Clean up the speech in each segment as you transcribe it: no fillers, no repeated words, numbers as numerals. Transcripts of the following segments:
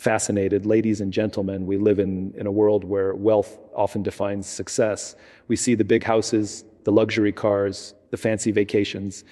Fascinated. Ladies and gentlemen, we live in a world where wealth often defines success. We see the big houses, the luxury cars, the fancy vacations,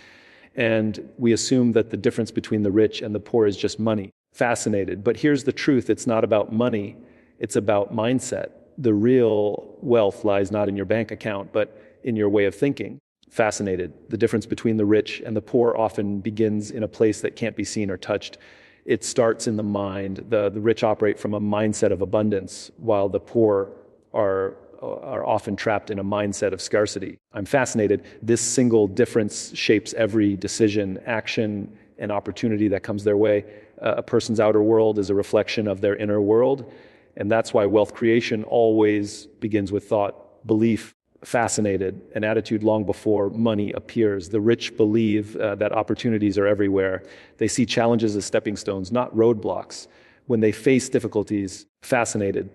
and we assume that the difference between the rich and the poor is just money. Fascinated. But here's the truth. It's not about money. It's about mindset. The real wealth lies not in your bank account, but in your way of thinking. Fascinated. The difference between the rich and the poor often begins in a place that can't be seen or touched. It starts in the mind. The rich operate from a mindset of abundance, while the poor are often trapped in a mindset of scarcity. I'm fascinated. This single difference shapes every decision, action, and opportunity that comes their way. A person's outer world is a reflection of their inner world, and that's why wealth creation always begins with thought, belief. Fascinated, an attitude long before money appears. The rich believe that opportunities are everywhere. They see challenges as stepping stones, not roadblocks. When they face difficulties, fascinated,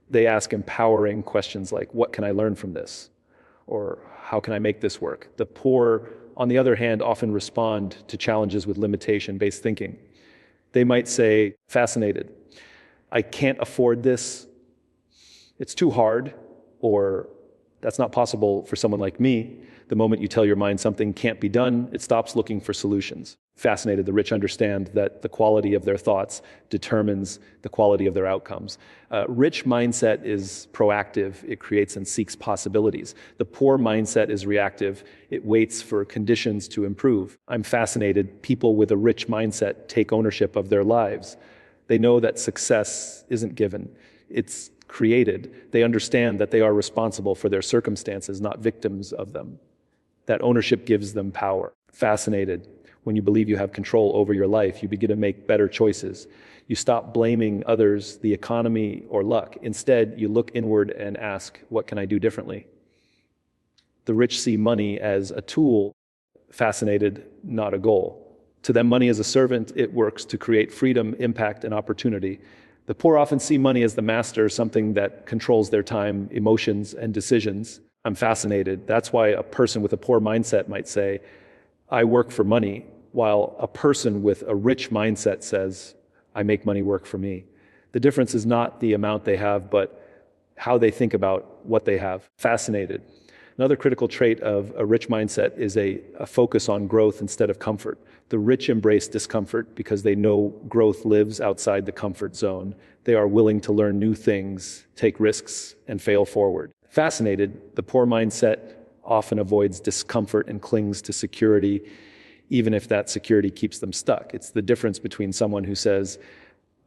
they ask empowering questions like, what can I learn from this? Or how can I make this work? The poor, on the other hand, often respond to challenges with limitation-based thinking. They might say, fascinated, I can't afford this, it's too hard, or that's not possible for someone like me. The moment you tell your mind something can't be done, it stops looking for solutions. Fascinated, the rich understand that the quality of their thoughts determines the quality of their outcomes. Rich mindset is proactive. It creates and seeks possibilities. The poor mindset is reactive. It waits for conditions to improve. I'm fascinated. People with a rich mindset take ownership of their lives. They know that success isn't given. It's created. They understand that they are responsible for their circumstances, not victims of them. That ownership gives them power. Fascinated. When you believe you have control over your life, you begin to make better choices. You stop blaming others, the economy, or luck. Instead, you look inward and ask, what can I do differently? The rich see money as a tool. Fascinated, not a goal. To them, money is a servant. It works to create freedom, impact, and opportunity. The poor often see money as the master, something that controls their time, emotions, and decisions. I'm fascinated. That's why a person with a poor mindset might say, I work for money, while a person with a rich mindset says, I make money work for me. The difference is not the amount they have, but how they think about what they have. Fascinated. Another critical trait of a rich mindset is a focus on growth instead of comfort. The rich embrace discomfort because they know growth lives outside the comfort zone. They are willing to learn new things, take risks, and fail forward. Fascinated, the poor mindset often avoids discomfort and clings to security, even if that security keeps them stuck. It's the difference between someone who says,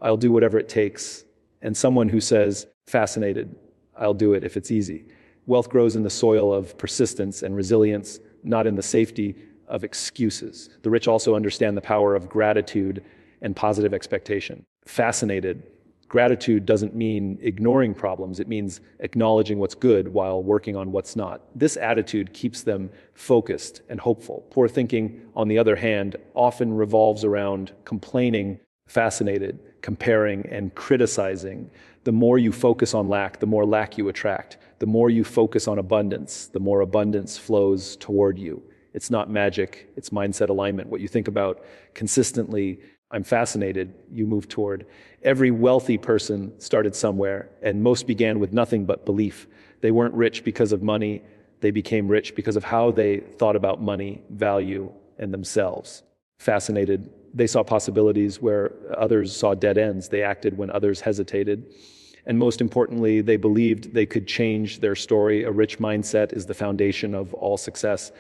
I'll do whatever it takes, and someone who says, fascinated, I'll do it if it's easy. Wealth grows in the soil of persistence and resilience, not in the safety of excuses. The rich also understand the power of gratitude and positive expectation. Fascinated, gratitude doesn't mean ignoring problems. It means acknowledging what's good while working on what's not. This attitude keeps them focused and hopeful. Poor thinking, on the other hand, often revolves around complaining. Fascinated, comparing, and criticizing. The more you focus on lack, the more lack you attract. The more you focus on abundance, the more abundance flows toward you. It's not magic, it's mindset alignment. What you think about consistently, I'm fascinated, you move toward. Every wealthy person started somewhere, and most began with nothing but belief. They weren't rich because of money, they became rich because of how they thought about money, value, and themselves. Fascinated, they saw possibilities where others saw dead ends. They acted when others hesitated. And most importantly, they believed they could change their story. A rich mindset is the foundation of all success.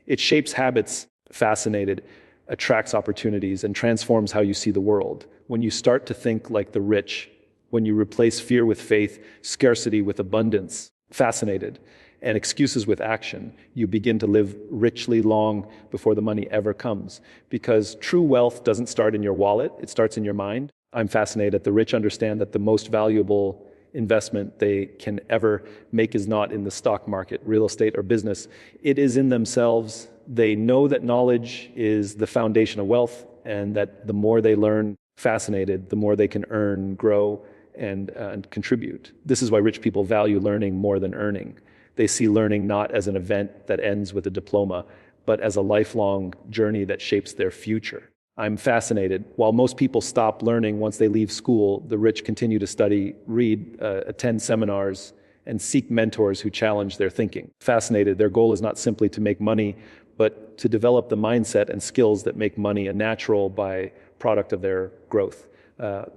It shapes habits. Fascinated, attracts opportunities, and transforms how you see the world. When you start to think like the rich, when you replace fear with faith, scarcity with abundance, fascinated, and excuses with action, you begin to live richly long before the money ever comes. Because true wealth doesn't start in your wallet, it starts in your mind. I'm fascinated. The rich understand that the most valuable investment they can ever make is not in the stock market, real estate, or business. It is in themselves. They know that knowledge is the foundation of wealth, and that the more they learn, fascinated, the more they can earn, grow, and contribute. This is why rich people value learning more than earning. They see learning not as an event that ends with a diploma, but as a lifelong journey that shapes their future. I'm fascinated. While most people stop learning once they leave school, the rich continue to study, read, attend seminars, and seek mentors who challenge their thinking. Fascinated. Their goal is not simply to make money, but to develop the mindset and skills that make money a natural byproduct of their growth.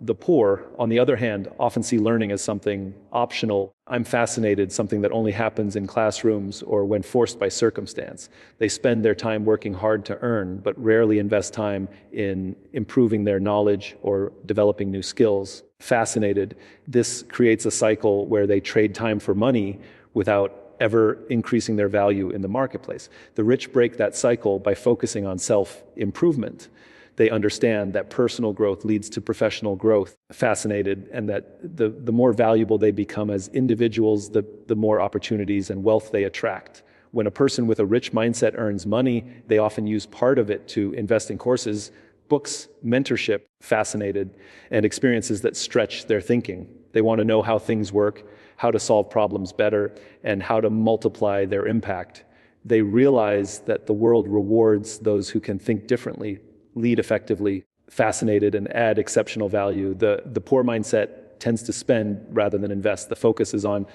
The poor, on the other hand, often see learning as something optional. I'm fascinated, something that only happens in classrooms or when forced by circumstance. They spend their time working hard to earn, but rarely invest time in improving their knowledge or developing new skills. Fascinated. This creates a cycle where they trade time for money without ever increasing their value in the marketplace. The rich break that cycle by focusing on self-improvement. They understand that personal growth leads to professional growth. Fascinated, and that the more valuable they become as individuals, the more opportunities and wealth they attract. When a person with a rich mindset earns money, they often use part of it to invest in courses, books, mentorship. Fascinated, and experiences that stretch their thinking. They want to know how things work, how to solve problems better, and how to multiply their impact. They realize that the world rewards those who can think differently, lead effectively. Fascinated, and add exceptional value. The poor mindset tends to spend rather than invest. The focus is on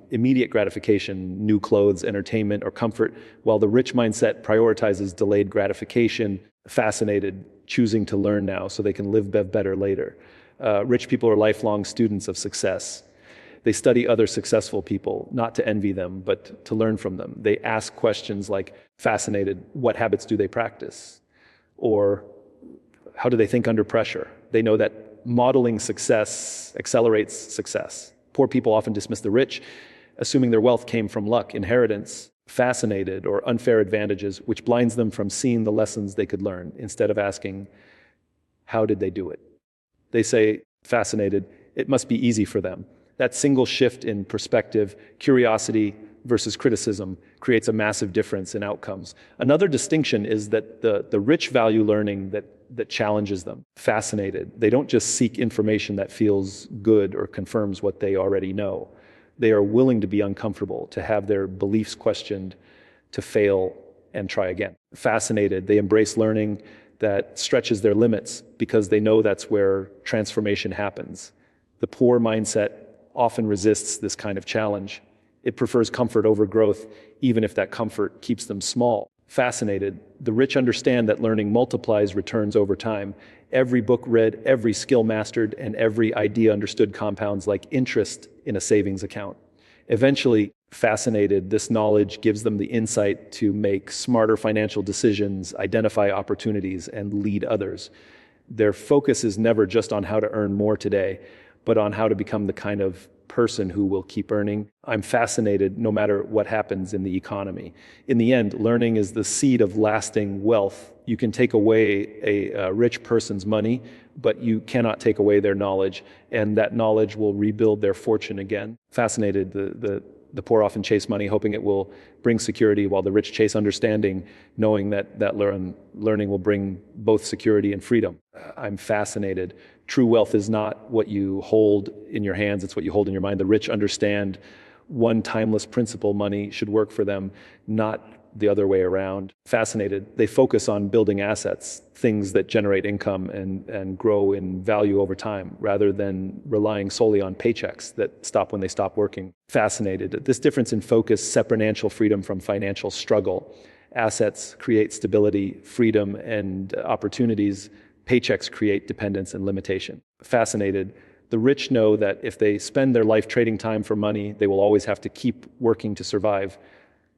immediate gratification, new clothes, entertainment, or comfort, while the rich mindset prioritizes delayed gratification. Fascinated, choosing to learn now so they can live better later. Rich people are lifelong students of success. They study other successful people, not to envy them, but to learn from them. They ask questions like, fascinated, what habits do they practice? Or how do they think under pressure? They know that modeling success accelerates success. Poor people often dismiss the rich, assuming their wealth came from luck, inheritance, fascinated, or unfair advantages, which blinds them from seeing the lessons they could learn, instead of asking, how did they do it? They say, fascinated, it must be easy for them. That single shift in perspective, curiosity versus criticism, creates a massive difference in outcomes. Another distinction is that the rich value learning that challenges them. Fascinated. They don't just seek information that feels good or confirms what they already know. They are willing to be uncomfortable, to have their beliefs questioned, to fail and try again. Fascinated. They embrace learning that stretches their limits because they know that's where transformation happens. The poor mindset often resists this kind of challenge. It prefers comfort over growth, even if that comfort keeps them small. Fascinated. The rich understand that learning multiplies returns over time. Every book read, every skill mastered, and every idea understood compounds like interest in a savings account. Eventually, fascinated, this knowledge gives them the insight to make smarter financial decisions, identify opportunities, and lead others. Their focus is never just on how to earn more today, but on how to become the kind of person who will keep earning. I'm fascinated no matter what happens in the economy. In the end, learning is the seed of lasting wealth. You can take away a rich person's money, but you cannot take away their knowledge, and that knowledge will rebuild their fortune again. Fascinated, the poor often chase money, hoping it will bring security, while the rich chase understanding, knowing that learning will bring both security and freedom. I'm fascinated. True wealth is not what you hold in your hands, it's what you hold in your mind. The rich understand one timeless principle: money should work for them, not the other way around. Fascinated. They focus on building assets, things that generate income and grow in value over time, rather than relying solely on paychecks that stop when they stop working. Fascinated. This difference in focus separates financial freedom from financial struggle. Assets create stability, freedom, and opportunities. Paychecks create dependence and limitation. Fascinated. The rich know that if they spend their life trading time for money, they will always have to keep working to survive.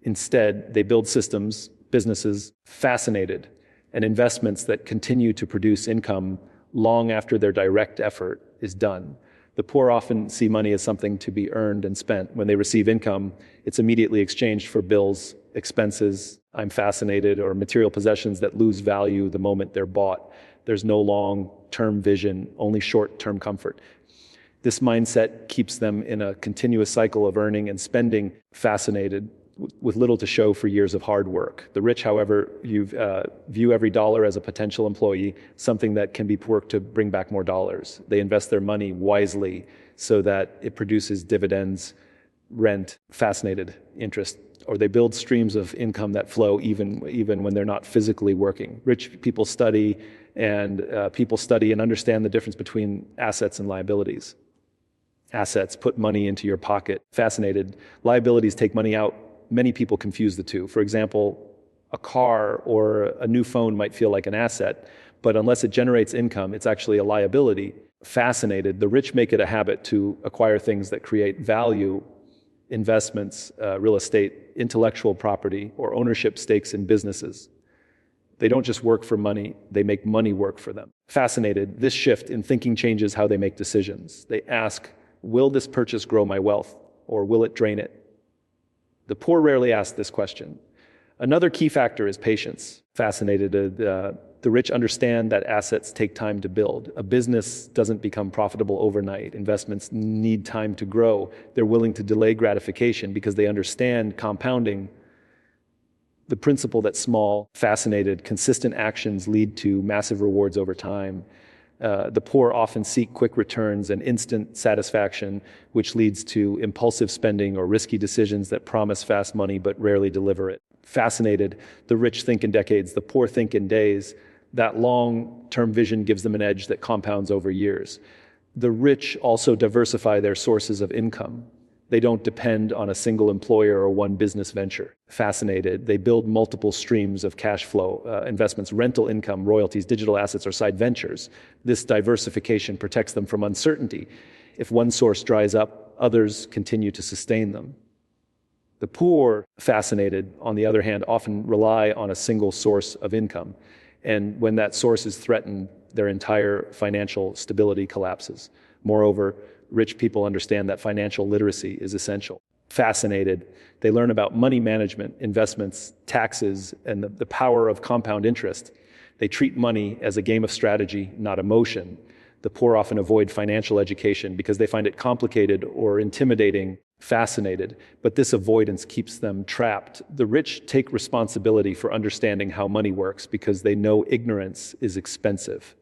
Instead, they build systems, businesses. Fascinated, and investments that continue to produce income long after their direct effort is done. The poor often see money as something to be earned and spent. When they receive income, it's immediately exchanged for bills, expenses, I'm fascinated, or material possessions that lose value the moment they're bought. There's no long-term vision, only short-term comfort. This mindset keeps them in a continuous cycle of earning and spending. Fascinated, with little to show for years of hard work. The rich, however, view every dollar as a potential employee, something that can be worked to bring back more dollars. They invest their money wisely so that it produces dividends, rent, fascinated, interest, or they build streams of income that flow even when they're not physically working. Rich people study, And people study and understand the difference between assets and liabilities. Assets put money into your pocket. Fascinated. Liabilities take money out. Many people confuse the two. For example, a car or a new phone might feel like an asset, but unless it generates income, it's actually a liability. Fascinated. The rich make it a habit to acquire things that create value, investments, real estate, intellectual property, or ownership stakes in businesses. They don't just work for money, they make money work for them. Fascinated. This shift in thinking changes how they make decisions. They ask, will this purchase grow my wealth, or will it drain it? The poor rarely ask this question. Another key factor is patience. Fascinated. The rich understand that assets take time to build. A business doesn't become profitable overnight. Investments need time to grow. They're willing to delay gratification because they understand compounding, the principle that small, fascinated, consistent actions lead to massive rewards over time. The poor often seek quick returns and instant satisfaction, which leads to impulsive spending or risky decisions that promise fast money but rarely deliver it. Fascinated. The rich think in decades, the poor think in days. That long-term vision gives them an edge that compounds over years. The rich also diversify their sources of income. They don't depend on a single employer or one business venture. Fascinated. They build multiple streams of cash flow, investments, rental income, royalties, digital assets, or side ventures. This diversification protects them from uncertainty. If one source dries up, others continue to sustain them. The poor, fascinated, on the other hand, often rely on a single source of income. And when that source is threatened, their entire financial stability collapses. Moreover, rich people understand that financial literacy is essential. Fascinated. They learn about money management, investments, taxes, and the power of compound interest. They treat money as a game of strategy, not emotion. The poor often avoid financial education because they find it complicated or intimidating. Fascinated, but this avoidance keeps them trapped. The rich take responsibility for understanding how money works because they know ignorance is expensive.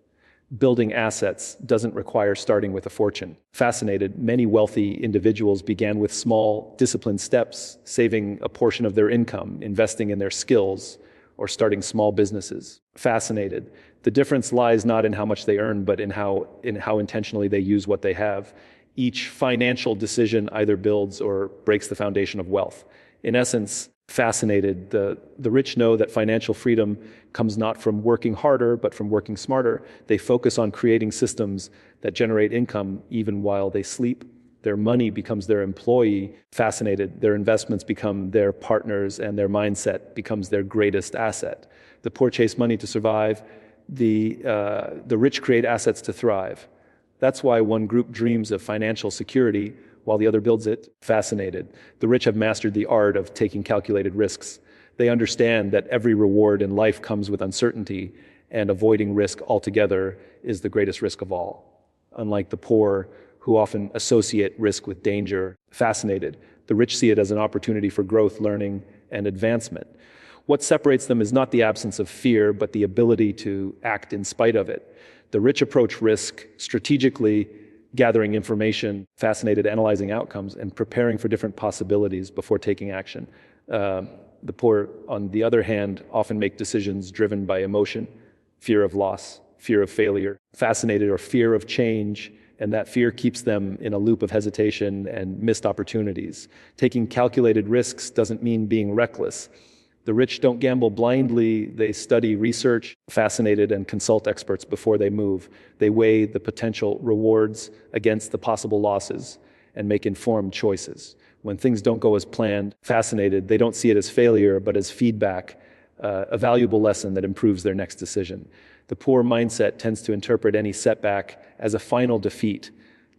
Building assets doesn't require starting with a fortune. Fascinated, many wealthy individuals began with small, disciplined steps, saving a portion of their income, investing in their skills, or starting small businesses. Fascinated, the difference lies not in how much they earn, but in how intentionally they use what they have. Each financial decision either builds or breaks the foundation of wealth. In essence, fascinated, the rich know that financial freedom comes not from working harder, but from working smarter. They focus on creating systems that generate income even while they sleep. Their money becomes their employee. Fascinated, their investments become their partners, and their mindset becomes their greatest asset. The poor chase money to survive. The rich create assets to thrive. That's why one group dreams of financial security while the other builds it. Fascinated. The rich have mastered the art of taking calculated risks. They understand that every reward in life comes with uncertainty, and avoiding risk altogether is the greatest risk of all. Unlike the poor, who often associate risk with danger. Fascinated. The rich see it as an opportunity for growth, learning, and advancement. What separates them is not the absence of fear, but the ability to act in spite of it. The rich approach risk strategically, gathering information, fascinated, analyzing outcomes, and preparing for different possibilities before taking action. The poor, on the other hand, often make decisions driven by emotion, fear of loss, fear of failure, fascinated, or fear of change, and that fear keeps them in a loop of hesitation and missed opportunities. Taking calculated risks doesn't mean being reckless. The rich don't gamble blindly. They study, research, fascinated, and consult experts before they move. They weigh the potential rewards against the possible losses and make informed choices. When things don't go as planned, fascinated, they don't see it as failure, but as feedback, a valuable lesson that improves their next decision. The poor mindset tends to interpret any setback as a final defeat,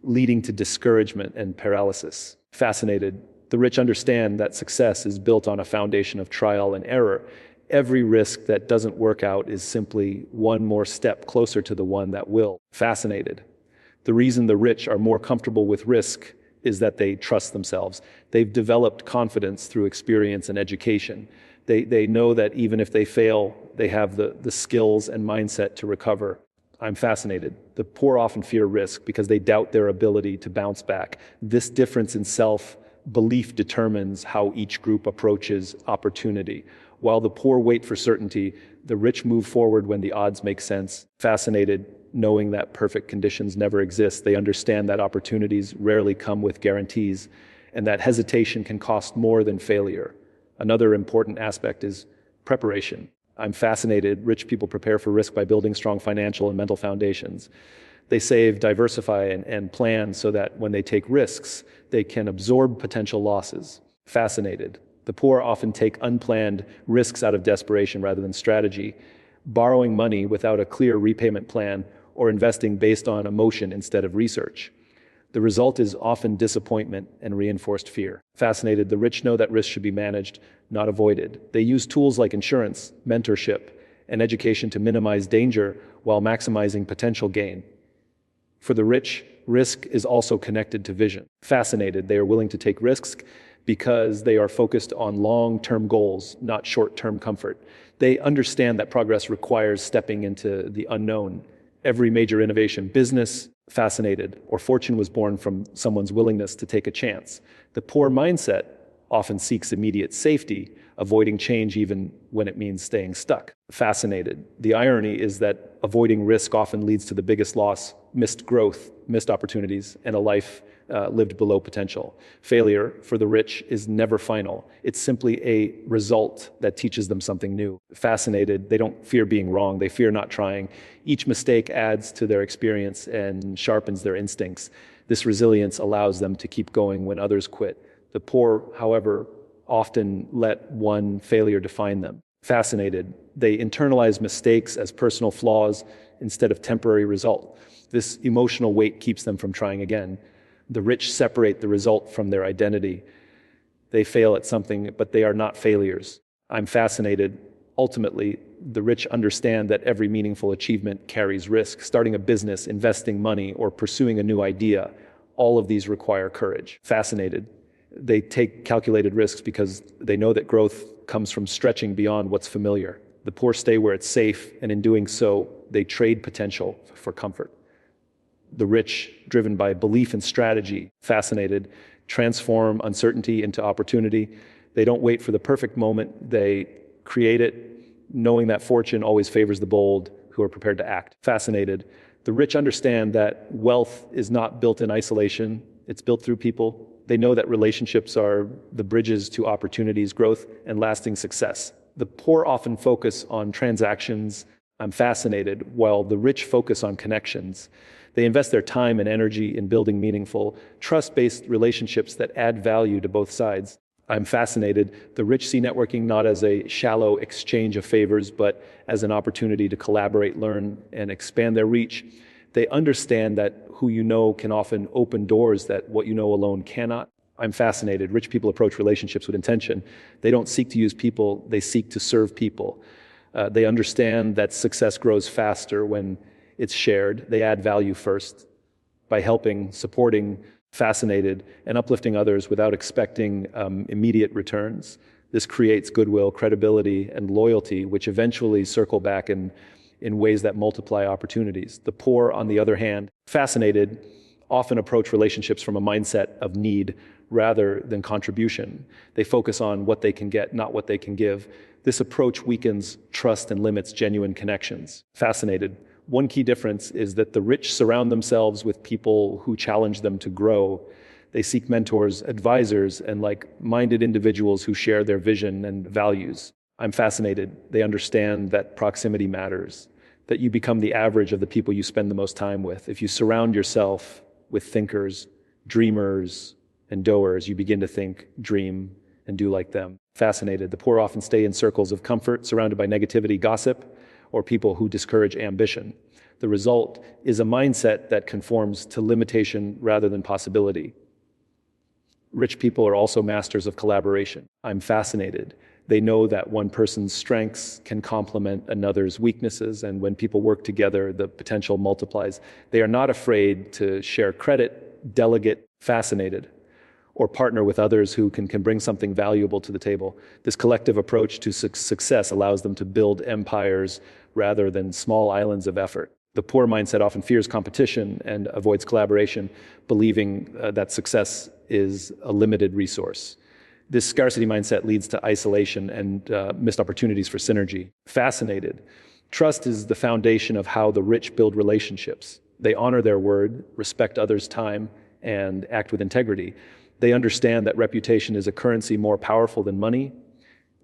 leading to discouragement and paralysis. Fascinated, the rich understand that success is built on a foundation of trial and error. Every risk that doesn't work out is simply one more step closer to the one that will. Fascinated. The reason the rich are more comfortable with risk is that they trust themselves. They've developed confidence through experience and education. They know that even if they fail, they have the skills and mindset to recover. I'm fascinated. The poor often fear risk because they doubt their ability to bounce back. This difference in self-belief determines how each group approaches opportunity. While the poor wait for certainty, The rich move forward when the odds make sense. Fascinated, knowing that perfect conditions never exist. They understand that opportunities rarely come with guarantees, and that hesitation can cost more than failure. Another important aspect is preparation. I'm fascinated. Rich people prepare for risk by building strong financial and mental foundations. They save, diversify, and plan so that when they take risks, they can absorb potential losses. Fascinated. The poor often take unplanned risks out of desperation rather than strategy, borrowing money without a clear repayment plan or investing based on emotion instead of research. The result is often disappointment and reinforced fear. Fascinated. The rich know that risk should be managed, not avoided. They use tools like insurance, mentorship, and education to minimize danger while maximizing potential gain. For the rich, risk is also connected to vision. Fascinated. They are willing to take risks because they are focused on long-term goals, not short-term comfort. They understand that progress requires stepping into the unknown. Every major innovation, business, fascinated, or fortune was born from someone's willingness to take a chance. The poor mindset often seeks immediate safety, avoiding change even when it means staying stuck. Fascinated. The irony is that avoiding risk often leads to the biggest loss: missed growth, missed opportunities, and a life lived below potential. Failure for the rich is never final. It's simply a result that teaches them something new. Fascinated. They don't fear being wrong. They fear not trying. Each mistake adds to their experience and sharpens their instincts. This resilience allows them to keep going when others quit. The poor, however, often let one failure define them. Fascinated. They internalize mistakes as personal flaws instead of temporary result. This emotional weight keeps them from trying again. The rich separate the result from their identity. They fail at something, but they are not failures. I'm fascinated. Ultimately, the rich understand that every meaningful achievement carries risk. Starting a business, investing money, or pursuing a new idea, all of these require courage. Fascinated. They take calculated risks because they know that growth comes from stretching beyond what's familiar. The poor stay where it's safe, and in doing so, they trade potential for comfort. The rich, driven by belief and strategy, fascinated, transform uncertainty into opportunity. They don't wait for the perfect moment. They create it, knowing that fortune always favors the bold who are prepared to act. Fascinated. The rich understand that wealth is not built in isolation. It's built through people. They know that relationships are the bridges to opportunities, growth, and lasting success. The poor often focus on transactions. I'm fascinated, while the rich focus on connections. They invest their time and energy in building meaningful, trust-based relationships that add value to both sides. I'm fascinated. The rich see networking not as a shallow exchange of favors, but as an opportunity to collaborate, learn, and expand their reach. They understand that who you know can often open doors that what you know alone cannot. I'm fascinated. Rich people approach relationships with intention. They don't seek to use people, they seek to serve people. They understand that success grows faster when it's shared. They add value first by helping, supporting, fascinated, and uplifting others without expecting immediate returns. This creates goodwill, credibility, and loyalty, which eventually circle back in ways that multiply opportunities. The poor, on the other hand, fascinated, often approach relationships from a mindset of need rather than contribution. They focus on what they can get, not what they can give. This approach weakens trust and limits genuine connections. Fascinated. One key difference is that the rich surround themselves with people who challenge them to grow. They seek mentors, advisors, and like-minded individuals who share their vision and values. I'm fascinated. They understand that proximity matters, that you become the average of the people you spend the most time with. If you surround yourself with thinkers, dreamers, and doers, you begin to think, dream, and do like them. Fascinated. The poor often stay in circles of comfort, surrounded by negativity, gossip, or people who discourage ambition. The result is a mindset that conforms to limitation rather than possibility. Rich people are also masters of collaboration. I'm fascinated. They know that one person's strengths can complement another's weaknesses, and when people work together, the potential multiplies. They are not afraid to share credit, delegate, fascinated, or partner with others who can bring something valuable to the table. This collective approach to success allows them to build empires rather than small islands of effort. The poor mindset often fears competition and avoids collaboration, believing that success is a limited resource. This scarcity mindset leads to isolation and missed opportunities for synergy. Fascinated. Trust is the foundation of how the rich build relationships. They honor their word, respect others' time, and act with integrity. They understand that reputation is a currency more powerful than money.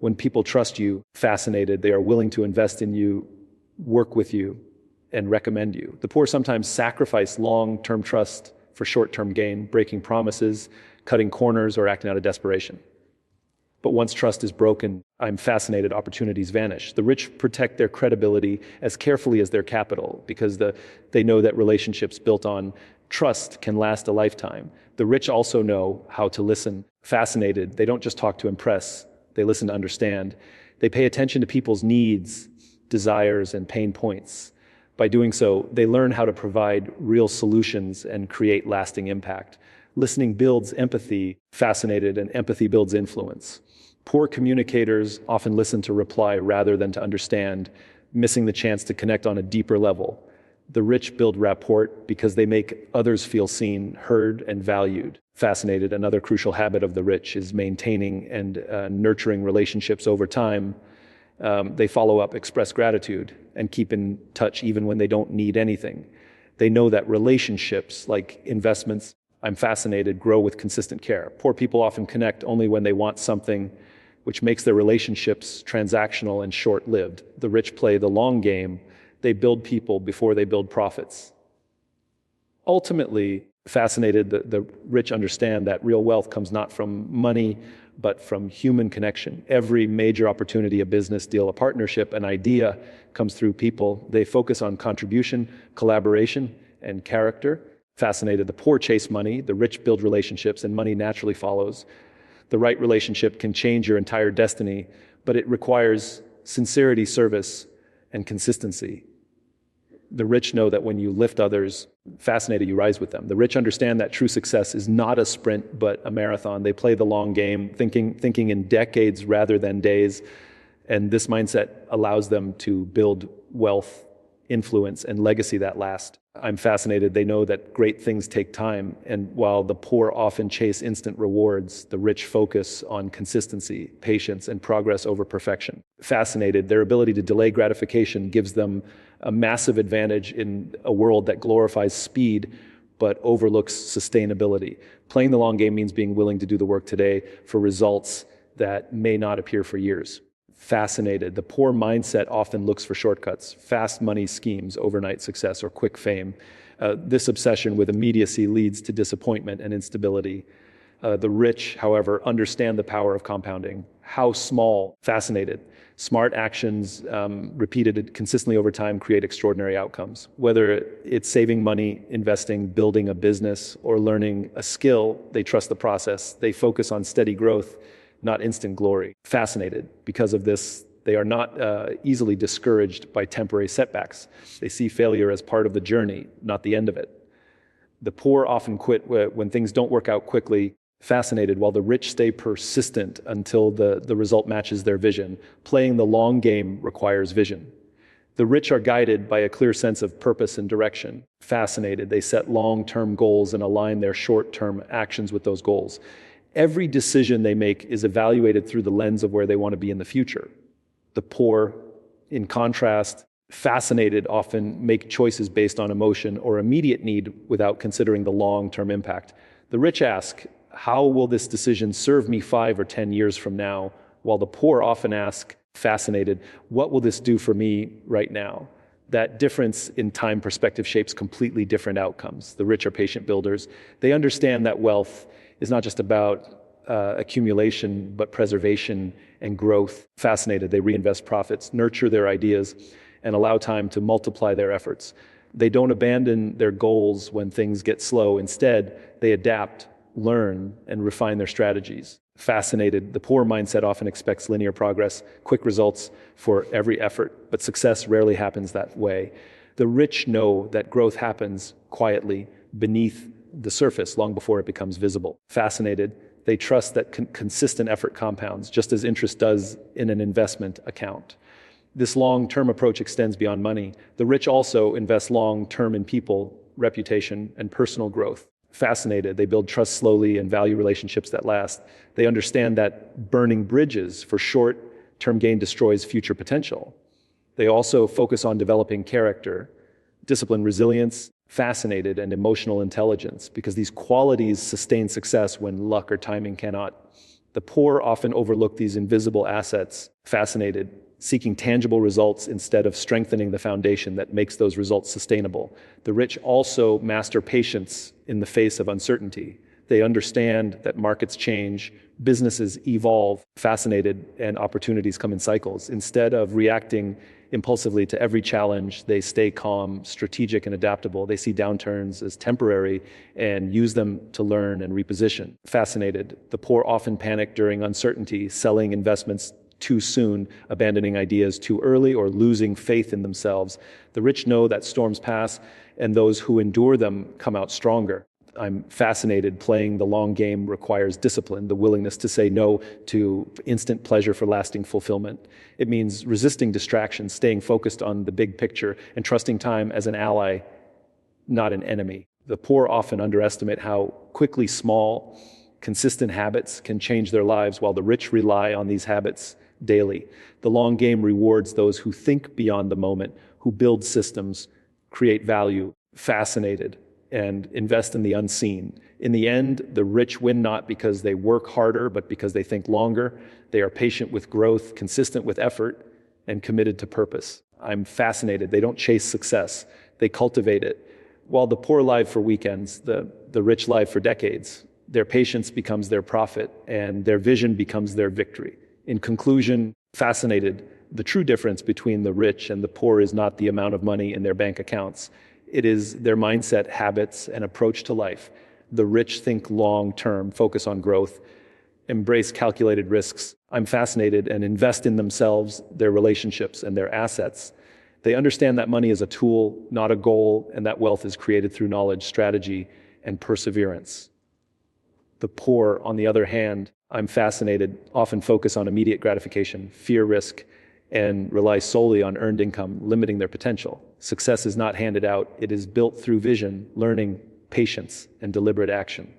When people trust you, fascinated, they are willing to invest in you, work with you, and recommend you. The poor sometimes sacrifice long-term trust for short-term gain, breaking promises, cutting corners, or acting out of desperation. But once trust is broken, I'm fascinated, opportunities vanish. The rich protect their credibility as carefully as their capital because they know that relationships built on trust can last a lifetime. The rich also know how to listen. Fascinated, they don't just talk to impress, they listen to understand. They pay attention to people's needs, desires, and pain points. By doing so, they learn how to provide real solutions and create lasting impact. Listening builds empathy. Fascinated, and empathy builds influence. Poor communicators often listen to reply rather than to understand, missing the chance to connect on a deeper level. The rich build rapport because they make others feel seen, heard, and valued. Fascinated, another crucial habit of the rich is maintaining and nurturing relationships over time. They follow up, express gratitude, and keep in touch even when they don't need anything. They know that relationships, like investments, I'm fascinated, grow with consistent care. Poor people often connect only when they want something, which makes their relationships transactional and short-lived. The rich play the long game. They build people before they build profits. Ultimately, fascinated, the rich understand that real wealth comes not from money, but from human connection. Every major opportunity, a business deal, a partnership, an idea comes through people. They focus on contribution, collaboration, and character. Fascinated, the poor chase money, the rich build relationships, and money naturally follows. The right relationship can change your entire destiny, but it requires sincerity, service, and consistency. The rich know that when you lift others, fascinated, you rise with them. The rich understand that true success is not a sprint, but a marathon. They play the long game, thinking in decades rather than days. And this mindset allows them to build wealth, influence, and legacy that last. I'm fascinated. They know that great things take time. And while the poor often chase instant rewards, the rich focus on consistency, patience, and progress over perfection. Fascinated. Their ability to delay gratification gives them a massive advantage in a world that glorifies speed but overlooks sustainability. Playing the long game means being willing to do the work today for results that may not appear for years. Fascinated. The poor mindset often looks for shortcuts, fast money schemes, overnight success, or quick fame. This obsession with immediacy leads to disappointment and instability. The rich, however, understand the power of compounding. How small, fascinated. Smart actions repeated consistently over time create extraordinary outcomes. Whether it's saving money, investing, building a business, or learning a skill, they trust the process. They focus on steady growth, not instant glory. Fascinated. Because of this, they are not easily discouraged by temporary setbacks. They see failure as part of the journey, not the end of it. The poor often quit when things don't work out quickly. Fascinated, while the rich stay persistent until the result matches their vision. Playing the long game requires vision. The rich are guided by a clear sense of purpose and direction. Fascinated, they set long-term goals and align their short-term actions with those goals. Every decision they make is evaluated through the lens of where they want to be in the future. The poor, in contrast, fascinated, often make choices based on emotion or immediate need without considering the long-term impact. The rich ask, how will this decision serve me 5 or 10 years from now? While the poor often ask, fascinated, what will this do for me right now? That difference in time perspective shapes completely different outcomes. The rich are patient builders. They understand that wealth is not just about accumulation, but preservation and growth. Fascinated, they reinvest profits, nurture their ideas, and allow time to multiply their efforts. They don't abandon their goals when things get slow. Instead, they adapt, learn, and refine their strategies. Fascinated, the poor mindset often expects linear progress, quick results for every effort, but success rarely happens that way. The rich know that growth happens quietly beneath the surface long before it becomes visible. Fascinated, they trust that consistent effort compounds, just as interest does in an investment account. This long-term approach extends beyond money. The rich also invest long-term in people, reputation, and personal growth. Fascinated. They build trust slowly and value relationships that last. They understand that burning bridges for short-term gain destroys future potential. They also focus on developing character, discipline, resilience, fascinated, and emotional intelligence, because these qualities sustain success when luck or timing cannot. The poor often overlook these invisible assets, fascinated, seeking tangible results instead of strengthening the foundation that makes those results sustainable. The rich also master patience in the face of uncertainty. They understand that markets change, businesses evolve, fascinated, and opportunities come in cycles. Instead of reacting impulsively to every challenge, they stay calm, strategic, and adaptable. They see downturns as temporary and use them to learn and reposition. Fascinated. The poor often panic during uncertainty, selling investments too soon, abandoning ideas too early, or losing faith in themselves. The rich know that storms pass, and those who endure them come out stronger. I'm fascinated. Playing the long game requires discipline, the willingness to say no to instant pleasure for lasting fulfillment. It means resisting distractions, staying focused on the big picture, and trusting time as an ally, not an enemy. The poor often underestimate how quickly small, consistent habits can change their lives, while the rich rely on these habits daily. The long game rewards those who think beyond the moment, who build systems, create value. Fascinated, and invest in the unseen. In the end, the rich win not because they work harder, but because they think longer. They are patient with growth, consistent with effort, and committed to purpose. I'm fascinated. They don't chase success. They cultivate it. While the poor live for weekends, the rich live for decades. Their patience becomes their profit, and their vision becomes their victory. In conclusion, fascinated. The true difference between the rich and the poor is not the amount of money in their bank accounts. It is their mindset, habits, and approach to life. The rich think long-term, focus on growth, embrace calculated risks. I'm fascinated and invest in themselves, their relationships, and their assets. They understand that money is a tool, not a goal, and that wealth is created through knowledge, strategy, and perseverance. The poor, on the other hand, I'm fascinated, often focus on immediate gratification, fear risk, and rely solely on earned income, limiting their potential. Success is not handed out. It is built through vision, learning, patience, and deliberate action.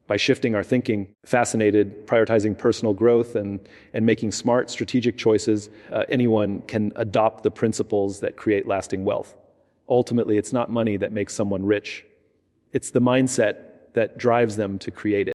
By shifting our thinking, fascinated, prioritizing personal growth, and making smart, strategic choices, anyone can adopt the principles that create lasting wealth. Ultimately, it's not money that makes someone rich. It's the mindset that drives them to create it.